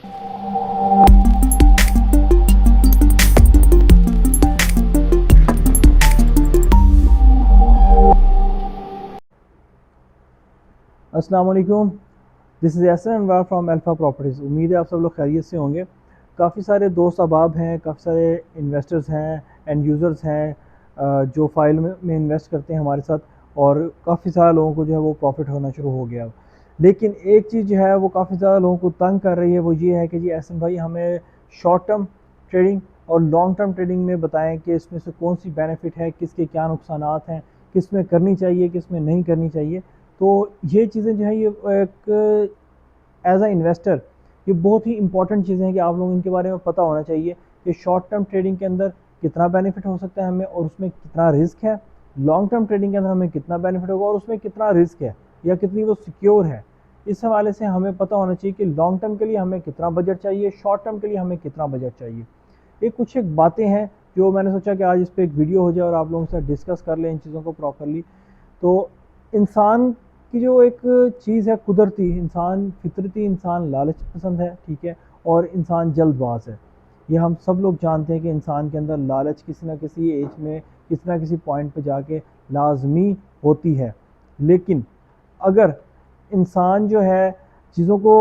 अस्सलाम वालेकुम, this is Yasir Anwar from alpha properties. उम्मीद है आप सब लोग खैरियत से होंगे। काफ़ी सारे दोस्त अहबाब हैं, काफ़ी सारे इन्वेस्टर्स हैं, एंड यूज़र्स हैं जो फ़ाइल में इन्वेस्ट करते हैं हमारे साथ, और काफ़ी सारे लोगों को जो है वो प्रॉफिट होना शुरू हो गया। लेकिन एक चीज़ जो है वो काफ़ी ज़्यादा लोगों को तंग कर रही है, वो ये है कि जी एहसन भाई हमें शॉर्ट टर्म ट्रेडिंग और लॉन्ग टर्म ट्रेडिंग में बताएं कि इसमें से कौन सी बेनिफिट है, किसके क्या नुकसानात हैं, किस में करनी चाहिए, किस में नहीं करनी चाहिए। तो ये चीज़ें जो है ये एक एज अ इन्वेस्टर ये बहुत ही इंपॉर्टेंट चीज़ें हैं कि आप लोगों को इनके बारे में पता होना चाहिए कि शॉर्ट टर्म ट्रेडिंग के अंदर कितना बेनिफिट हो सकता है हमें और उसमें कितना रिस्क है, लॉन्ग टर्म ट्रेडिंग के अंदर हमें कितना बेनिफिट होगा और उसमें कितना रिस्क है या कितनी वो सिक्योर है। इस हवाले से हमें पता होना चाहिए कि लॉन्ग टर्म के लिए हमें कितना बजट चाहिए, शॉर्ट टर्म के लिए हमें कितना बजट चाहिए। ये कुछ एक बातें हैं जो मैंने सोचा कि आज इस पर एक वीडियो हो जाए और आप लोगों से डिस्कस कर लें इन चीज़ों को प्रॉपरली। तो इंसान की जो एक चीज़ है कुदरती, इंसान फितरती इंसान लालच पसंद है, ठीक है, और इंसान जल्दबाज है। ये हम सब लोग जानते हैं कि इंसान के अंदर लालच किसी ना किसी एज में, किसी ना किसी पॉइंट पे जाके लाजमी होती है। लेकिन अगर इंसान जो है चीज़ों को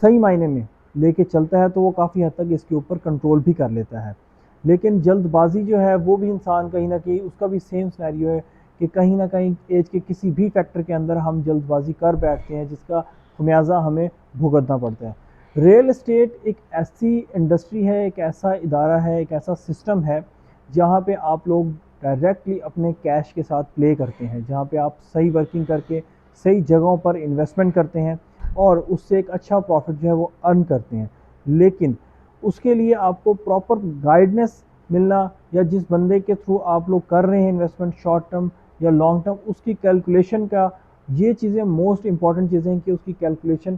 सही मायने में लेके चलता है तो वो काफ़ी हद तक इसके ऊपर कंट्रोल भी कर लेता है। लेकिन जल्दबाजी जो है वो भी इंसान कहीं ना कहीं, उसका भी सेम सिनेरियो है कि कहीं ना कहीं एज के किसी भी फैक्टर के अंदर हम जल्दबाजी कर बैठते हैं जिसका खमियाजा हमें भुगतना पड़ता है। रियल इस्टेट एक ऐसी इंडस्ट्री है, एक ऐसा इदारा है, एक ऐसा सिस्टम है जहाँ पे आप लोग डायरेक्टली अपने कैश के साथ प्ले करते हैं, जहाँ पे आप सही वर्किंग करके सही जगहों पर इन्वेस्टमेंट करते हैं और उससे एक अच्छा प्रॉफिट जो है वो अर्न करते हैं। लेकिन उसके लिए आपको प्रॉपर गाइडेंस मिलना, या जिस बंदे के थ्रू आप लोग कर रहे हैं इन्वेस्टमेंट शॉर्ट टर्म या लॉन्ग टर्म, उसकी कैलकुलेशन का, ये चीज़ें मोस्ट इंपॉर्टेंट चीज़ें हैं कि उसकी कैलकुलेशन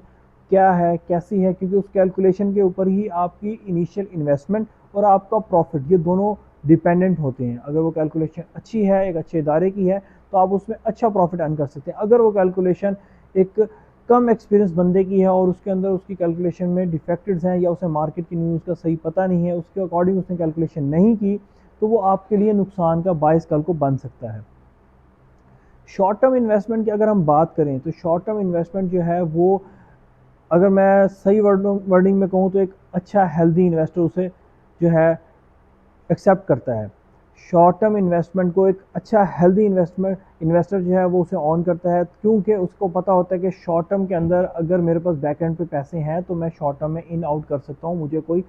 क्या है, कैसी है, क्योंकि उस कैलकुलेशन के ऊपर ही आपकी इनिशियल इन्वेस्टमेंट और आपका प्रॉफिट ये दोनों डिपेंडेंट होते हैं। अगर वो कैलकुलेशन अच्छी है, एक अच्छे इदारे की है, तो आप उसमें अच्छा प्रॉफिट अर्न कर सकते हैं। अगर वो कैलकुलेशन एक कम एक्सपीरियंस बंदे की है और उसके अंदर उसकी कैलकुलेशन में डिफेक्टेड्स हैं या उसे मार्केट की न्यूज़ का सही पता नहीं है, उसके अकॉर्डिंग उसने कैलकुलेशन नहीं की, तो वो आपके लिए नुकसान का बायस कल को बन सकता है। शॉर्ट टर्म इन्वेस्टमेंट की अगर हम बात करें तो शॉर्ट टर्म इन्वेस्टमेंट जो है वो, अगर मैं सही वर्डिंग में कहूँ तो एक अच्छा हेल्दी इन्वेस्टर उसे जो है एक्सेप्ट करता है। शॉर्ट टर्म इन्वेस्टमेंट को एक अच्छा हेल्दी इन्वेस्टर जो है वो उसे ऑन करता है, क्योंकि उसको पता होता है कि शॉर्ट टर्म के अंदर अगर मेरे पास बैक एंड पे पैसे हैं तो मैं शॉर्ट टर्म में इन आउट कर सकता हूँ, मुझे कोई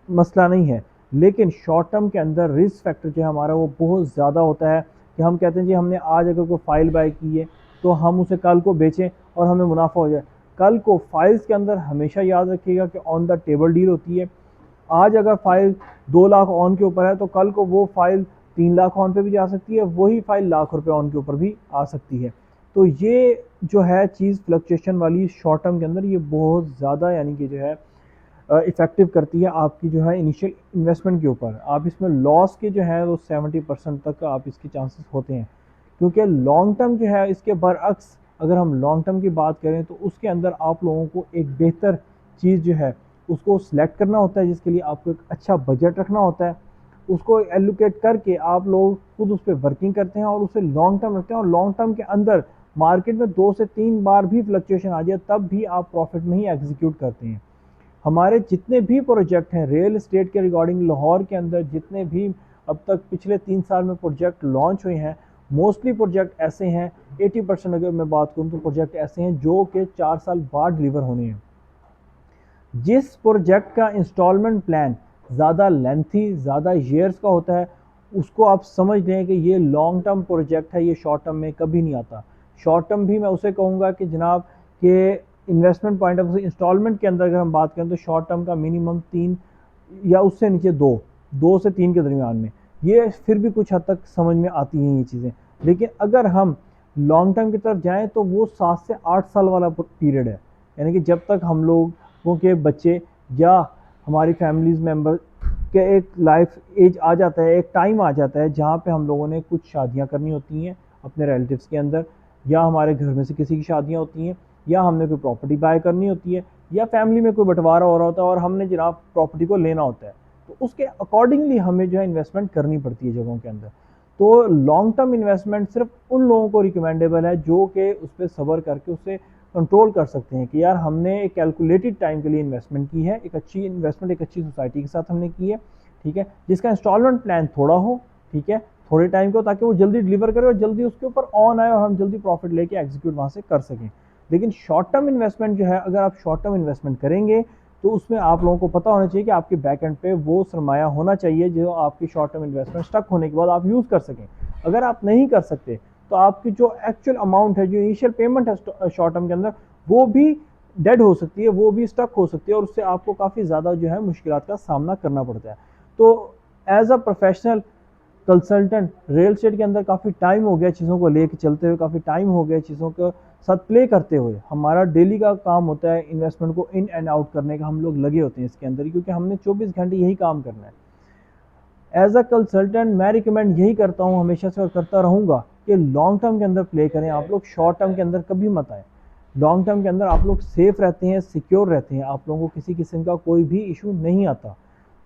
मसला नहीं है। लेकिन शॉर्ट टर्म के अंदर रिस्क फैक्टर जो है हमारा वो बहुत ज़्यादा होता है कि हम कहते हैं जी हमने आज अगर कोई फाइल बाय की है तो हम उसे कल को बेचें और हमें मुनाफा हो जाए। कल को फाइल्स के अंदर हमेशा याद रखिएगा कि ऑन द टेबल डील होती है। आज अगर फाइल 2 लाख ऑन के ऊपर है तो कल को वो फाइल 3 लाख ऑन पे भी जा सकती है, वही फाइल लाख रुपए ऑन के ऊपर भी आ सकती है। तो ये जो है चीज़ फ्लक्चुएशन वाली शॉर्ट टर्म के अंदर ये बहुत ज़्यादा यानी कि जो है इफ़ेक्टिव करती है आपकी जो है इनिशियल इन्वेस्टमेंट के ऊपर। आप इसमें लॉस के जो है वो 70% तक आप इसके चांसेस होते हैं, क्योंकि लॉन्ग टर्म जो है इसके बरअक्स अगर हम लॉन्ग टर्म की बात करें तो उसके अंदर आप लोगों को एक बेहतर चीज़ जो है उसको सिलेक्ट करना होता है, जिसके लिए आपको एक अच्छा बजट रखना होता है। उसको एलोकेट करके आप लोग खुद उस पर वर्किंग करते हैं और उसे लॉन्ग टर्म रखते हैं, और लॉन्ग टर्म के अंदर मार्केट में 2 से 3 बार भी फ्लक्चुएशन आ जाए तब भी आप प्रॉफिट में ही एग्जीक्यूट करते हैं। हमारे जितने भी प्रोजेक्ट हैं रियल इस्टेट के रिगार्डिंग लाहौर के अंदर, जितने भी अब तक पिछले 3 साल में प्रोजेक्ट लॉन्च हुए हैं, मोस्टली प्रोजेक्ट ऐसे हैं, 80% अगर मैं बात करूं तो प्रोजेक्ट ऐसे हैं जो कि 4 साल बाद डिलीवर होने हैं। जिस प्रोजेक्ट का इंस्टॉलमेंट प्लान ज़्यादा लेंथी, ज़्यादा ईयर्स का होता है, उसको आप समझ लें कि ये लॉन्ग टर्म प्रोजेक्ट है, ये शॉर्ट टर्म में कभी नहीं आता। शॉर्ट टर्म भी मैं उसे कहूँगा कि जनाब के इन्वेस्टमेंट पॉइंट ऑफ व्यू से इंस्टॉलमेंट के अंदर अगर हम बात करें तो शॉर्ट टर्म का मिनिमम 3 या उससे नीचे 2 से 3 के दरमियान में, ये फिर भी कुछ हद तक समझ में आती हैं ये चीज़ें। लेकिन अगर हम लॉन्ग टर्म की तरफ जाएँ तो वो 7 से 8 साल वाला पीरियड है, यानी कि जब तक हम लोगों के बच्चे या हमारी फैमिलीज मेम्बर के एक लाइफ एज आ जाता है, एक टाइम आ जाता है जहाँ पे हम लोगों ने कुछ शादियाँ करनी होती हैं अपने रिलेटिव्स के अंदर, या हमारे घर में से किसी की शादियाँ होती हैं, या हमने कोई प्रॉपर्टी बाय करनी होती है, या फैमिली में कोई बंटवारा हो रहा होता है और हमने जनाब प्रॉपर्टी को लेना होता है, तो उसके अकॉर्डिंगली हमें जो है इन्वेस्टमेंट करनी पड़ती है जगहों के अंदर। तो लॉन्ग टर्म इन्वेस्टमेंट सिर्फ उन लोगों को रिकमेंडेबल है जो कि उस पर सब्र करके उससे कंट्रोल कर सकते हैं कि यार हमने एक कैलकुलेटेड टाइम के लिए इन्वेस्टमेंट की है, एक अच्छी इन्वेस्टमेंट एक अच्छी सोसाइटी के साथ हमने की है, ठीक है, जिसका इंस्टॉलमेंट प्लान थोड़ा हो, ठीक है, थोड़े टाइम को, ताकि वो जल्दी डिलीवर करे और जल्दी उसके ऊपर ऑन आए और हम जल्दी प्रॉफिट लेके एग्जीक्यूट वहाँ से कर सकें। लेकिन शॉर्ट टर्म इन्वेस्टमेंट जो है, अगर आप शॉर्ट टर्म इन्वेस्टमेंट करेंगे तो उसमें आप लोगों को पता होना चाहिए कि आपके बैक एंड पे वो सरमाया होना चाहिए जो आपकी शॉर्ट टर्म इन्वेस्टमेंट स्टक होने के बाद आप यूज़ कर सकें। अगर आप नहीं कर सकते तो आपकी जो एक्चुअल अमाउंट है, जो इनिशियल पेमेंट है शॉर्ट टर्म के अंदर, वो भी डेड हो सकती है, वो भी स्टक हो सकती है और उससे आपको काफ़ी ज़्यादा जो है मुश्किलात का सामना करना पड़ता है। तो as a professional consultant real estate के अंदर काफ़ी टाइम हो गया चीज़ों को लेके चलते हुए, काफ़ी टाइम हो गया चीज़ों के साथ प्ले करते हुए। हमारा डेली का काम होता है इन्वेस्टमेंट को इन एंड आउट करने का, हम लोग लगे होते हैं इसके अंदर क्योंकि हमने 24 घंटे यही काम करना है। एज अ कंसल्टेंट मैं रिकमेंड यही करता हूँ हमेशा से और करता रहूँगा कि लॉन्ग टर्म के अंदर प्ले करें आप लोग, शॉर्ट टर्म के अंदर कभी मत आए। लॉन्ग टर्म के अंदर आप लोग सेफ रहते हैं, सिक्योर रहते हैं, आप लोगों को किसी किस्म का कोई भी इशू नहीं आता।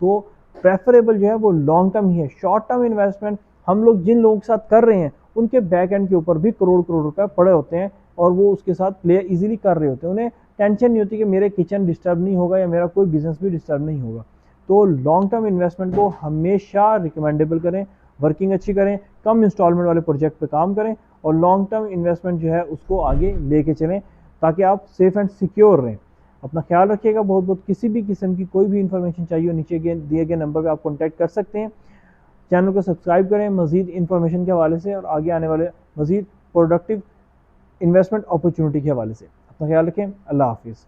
तो प्रेफरेबल जो है वो लॉन्ग टर्म ही है। शॉर्ट टर्म इन्वेस्टमेंट हम लोग जिन लोगों के साथ कर रहे हैं उनके बैक एंड के ऊपर भी करोड़ करोड़ रुपए पड़े होते हैं और वो उसके साथ प्ले इजीली कर रहे होते हैं, उन्हें टेंशन नहीं होती कि मेरे किचन डिस्टर्ब नहीं होगा या मेरा कोई बिजनेस भी डिस्टर्ब नहीं होगा। तो लॉन्ग टर्म इन्वेस्टमेंट को हमेशा रिकमेंडेबल करें, वर्किंग अच्छी करें, कम इंस्टॉलमेंट वाले प्रोजेक्ट पे काम करें और लॉन्ग टर्म इन्वेस्टमेंट जो है उसको आगे लेके चलें ताकि आप सेफ एंड सिक्योर रहें। अपना ख्याल रखिएगा बहुत बहुत। किसी भी किस्म की कोई भी इंफॉर्मेशन चाहिए हो नीचे दिए गए नंबर पर आप कॉन्टैक्ट कर सकते हैं। चैनल को सब्सक्राइब करें मज़ीद इंफॉर्मेशन के हवाले से और आगे आने वाले मज़ीद प्रोडक्टिव इन्वेस्टमेंट अपॉर्चुनिटी के हवाले से। अपना ख्याल रखें। अल्लाह हाफिज़।